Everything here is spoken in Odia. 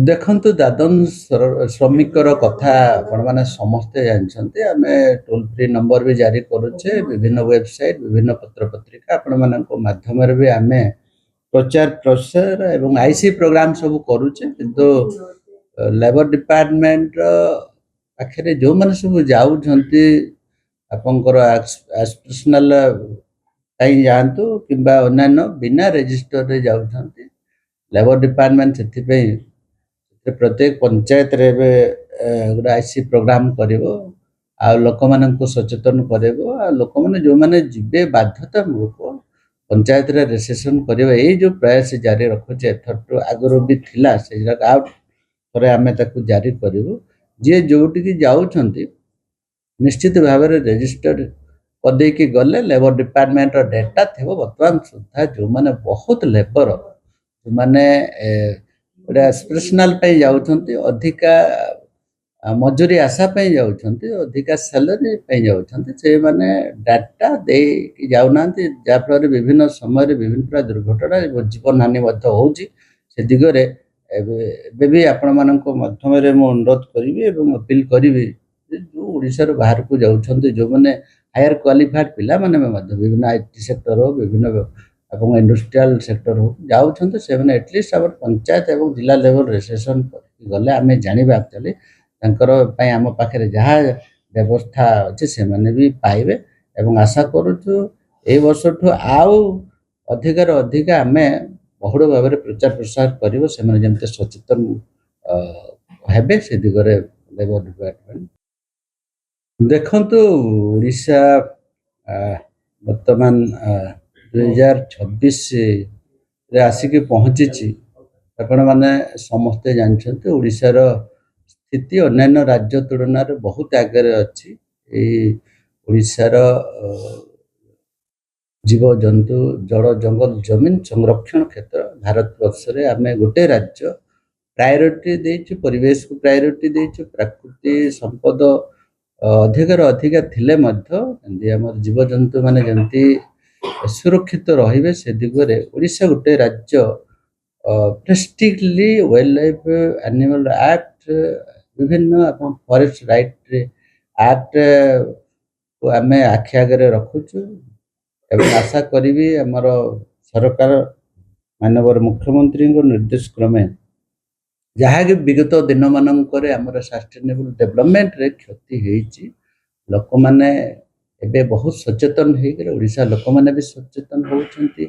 ଦେଖନ୍ତୁ ଦାଦନ ଶ୍ରମିକର କଥା ଆପଣମାନେ ସମସ୍ତେ ଜାଣିଛନ୍ତି। ଆମେ ଟୋଲ୍ ଫ୍ରି ନମ୍ବର ବି ଜାରି କରୁଛେ, ବିଭିନ୍ନ ୱେବସାଇଟ୍, ବିଭିନ୍ନ ପତ୍ରପତ୍ରିକା ଆପଣମାନଙ୍କ ମାଧ୍ୟମରେ ବି ଆମେ ପ୍ରଚାର ପ୍ରସାର ଏବଂ ଆଇସି ପ୍ରୋଗ୍ରାମ ସବୁ କରୁଛେ। କିନ୍ତୁ ଲେବର ଡିପାର୍ଟମେଣ୍ଟର ପାଖରେ ଯେଉଁମାନେ ସବୁ ଯାଉଛନ୍ତି ଆପଣଙ୍କର ଆସ୍ପିରେସନାଲ ପାଇଁ ଯାଆନ୍ତୁ କିମ୍ବା ଅନ୍ୟାନ୍ୟ ବିନା ରେଜିଷ୍ଟରରେ ଯାଉଛନ୍ତି, ଲେବର ଡିପାର୍ଟମେଣ୍ଟ ସେଥିପାଇଁ ପ୍ରତ୍ୟେକ ପଞ୍ଚାୟତରେ ଏବେ ଗୋଟେ ଆଇସି ପ୍ରୋଗ୍ରାମ କରିବ, ଆଉ ଲୋକମାନଙ୍କୁ ସଚେତନ କରିବ। ଆଉ ଲୋକମାନେ ଯେଉଁମାନେ ଯିବେ ବାଧ୍ୟତାମୂଳକ ପଞ୍ଚାୟତରେ ରେଜିଷ୍ଟ୍ରେସନ କରିବା, ଏଇ ଯେଉଁ ପ୍ରୟାସ ଜାରି ରଖୁଛେ, ଏଥରଠୁ ଆଗରୁ ବି ଥିଲା, ସେଇଟାକୁ ଆଉ ଥରେ ଆମେ ତାକୁ ଜାରି କରିବୁ। ଯିଏ ଯେଉଁଠିକି ଯାଉଛନ୍ତି ନିଶ୍ଚିତ ଭାବରେ ରେଜିଷ୍ଟର୍ଡ କରିଦେଇକି ଗଲେ ଲେବର ଡିପାର୍ଟମେଣ୍ଟର ଡେଟା ଥିବ। ବର୍ତ୍ତମାନ ସୁଦ୍ଧା ଯେଉଁମାନେ ବହୁତ ଲେବର ଯେଉଁମାନେ ଗୋଟେ ଆସ୍ପିରେସନାଲ ପାଇଁ ଯାଉଛନ୍ତି, ଅଧିକା ମଜୁରୀ ଆଶା ପାଇଁ ଯାଉଛନ୍ତି, ଅଧିକା ସାଲାରୀ ପାଇଁ ଯାଉଛନ୍ତି, ସେଇମାନେ ଡାଟା ଦେଇକି ଯାଉନାହାନ୍ତି, ଯାହାଫଳରେ ବିଭିନ୍ନ ସମୟରେ ବିଭିନ୍ନ ପ୍ରକାର ଦୁର୍ଘଟଣା ଏବଂ ଜୀବନହାନି ମଧ୍ୟ ହେଉଛି। ସେ ଦିଗରେ ଏବେ ବି ଆପଣମାନଙ୍କ ମାଧ୍ୟମରେ ମୁଁ ଅନୁରୋଧ କରିବି ଏବଂ ଅପିଲ କରିବି ଯେ ଯେଉଁ ଓଡ଼ିଶାରୁ ବାହାରକୁ ଯାଉଛନ୍ତି, ଯେଉଁମାନେ ହାୟର କ୍ୱାଲିଫାଏଡ୍ ପିଲାମାନେ ମଧ୍ୟ ବିଭିନ୍ନ ଆଇଟି ସେକ୍ଟର ହଉ, ବିଭିନ୍ନ ଏବଂ ଇଣ୍ଡଷ୍ଟ୍ରିଆଲ ସେକ୍ଟର ହଉ ଯାଉଛନ୍ତି, ସେମାନେ ଏଟଲିଷ୍ଟ ଆମର ପଞ୍ଚାୟତ ଏବଂ ଜିଲ୍ଲା ଲେଭେଲ ରେଜିଷ୍ଟ୍ରେସନ କରିକି ଗଲେ ଆମେ ଜାଣିବା ଆକ୍ଚୁଆଲି ତାଙ୍କର ପାଇଁ ଆମ ପାଖରେ ଯାହା ବ୍ୟବସ୍ଥା ଅଛି ସେମାନେ ବି ପାଇବେ। ଏବଂ ଆଶା କରୁଛୁ ଏଇ ବର୍ଷଠୁ ଆଉ ଅଧିକରୁ ଅଧିକା ଆମେ ବହୁଳ ଭାବରେ ପ୍ରଚାର ପ୍ରସାର କରିବୁ, ସେମାନେ ଯେମିତି ସଚେତନ ହେବେ ସେ ଦିଗରେ ଲେବର ଡିପାର୍ଟମେଣ୍ଟ। ଦେଖନ୍ତୁ ଓଡ଼ିଶା ବର୍ତ୍ତମାନ 2026ରେ ଆସିକି ପହଞ୍ଚିଛି। ଆପଣମାନେ ସମସ୍ତେ ଜାଣିଛନ୍ତି ଓଡ଼ିଶାର ସ୍ଥିତି ଅନ୍ୟାନ୍ୟ ରାଜ୍ୟ ତୁଳନାରେ ବହୁତ ଆଗରେ ଅଛି। ଏଇ ଓଡ଼ିଶାର ଜୀବଜନ୍ତୁ, ଜଳ, ଜଙ୍ଗଲ, ଜମିନ ସଂରକ୍ଷଣ କ୍ଷେତ୍ର ଭାରତବର୍ଷରେ ଆମେ ଗୋଟେ ରାଜ୍ୟ ପ୍ରାୟୋରିଟି ଦେଇଛୁ, ପରିବେଶକୁ ପ୍ରାୟୋରିଟି ଦେଇଛୁ। ପ୍ରାକୃତିକ ସମ୍ପଦ ଅଧିକରୁ ଅଧିକା ଥିଲେ ମଧ୍ୟ ଯେମିତି ଆମର ଜୀବଜନ୍ତୁ ମାନେ ଯେମିତି ସୁରକ୍ଷିତ ରହିବେ, ସେ ଦିଗରେ ଓଡ଼ିଶା ଗୋଟେ ରାଜ୍ୟ ପ୍ରେଷ୍ଟିଜଲି ୱାଇଲ୍ଡ ଲାଇଫ ଆନିମାଲ ଆକ୍ଟ, ବିଭିନ୍ନ ଆପଣ ଫରେଷ୍ଟ ରାଇଟ ଆକ୍ଟକୁ ଆମେ ଆଖି ଆଗରେ ରଖୁଛୁ। ଏବଂ ଆଶା କରିବି ଆମର ସରକାର ମାନ୍ୟବର ମୁଖ୍ୟମନ୍ତ୍ରୀଙ୍କ ନିର୍ଦ୍ଦେଶ କ୍ରମେ ଯାହାକି ବିଗତ ଦିନମାନଙ୍କରେ ଆମର ସଷ୍ଟେନେବଲ ଡେଭଲପମେଣ୍ଟରେ କ୍ଷତି ହେଇଛି, ଲୋକମାନେ ଏବେ ବହୁତ ସଚେତନ ହେଇଗଲେ। ଓଡ଼ିଶା ଲୋକମାନେ ବି ସଚେତନ ହେଉଛନ୍ତି।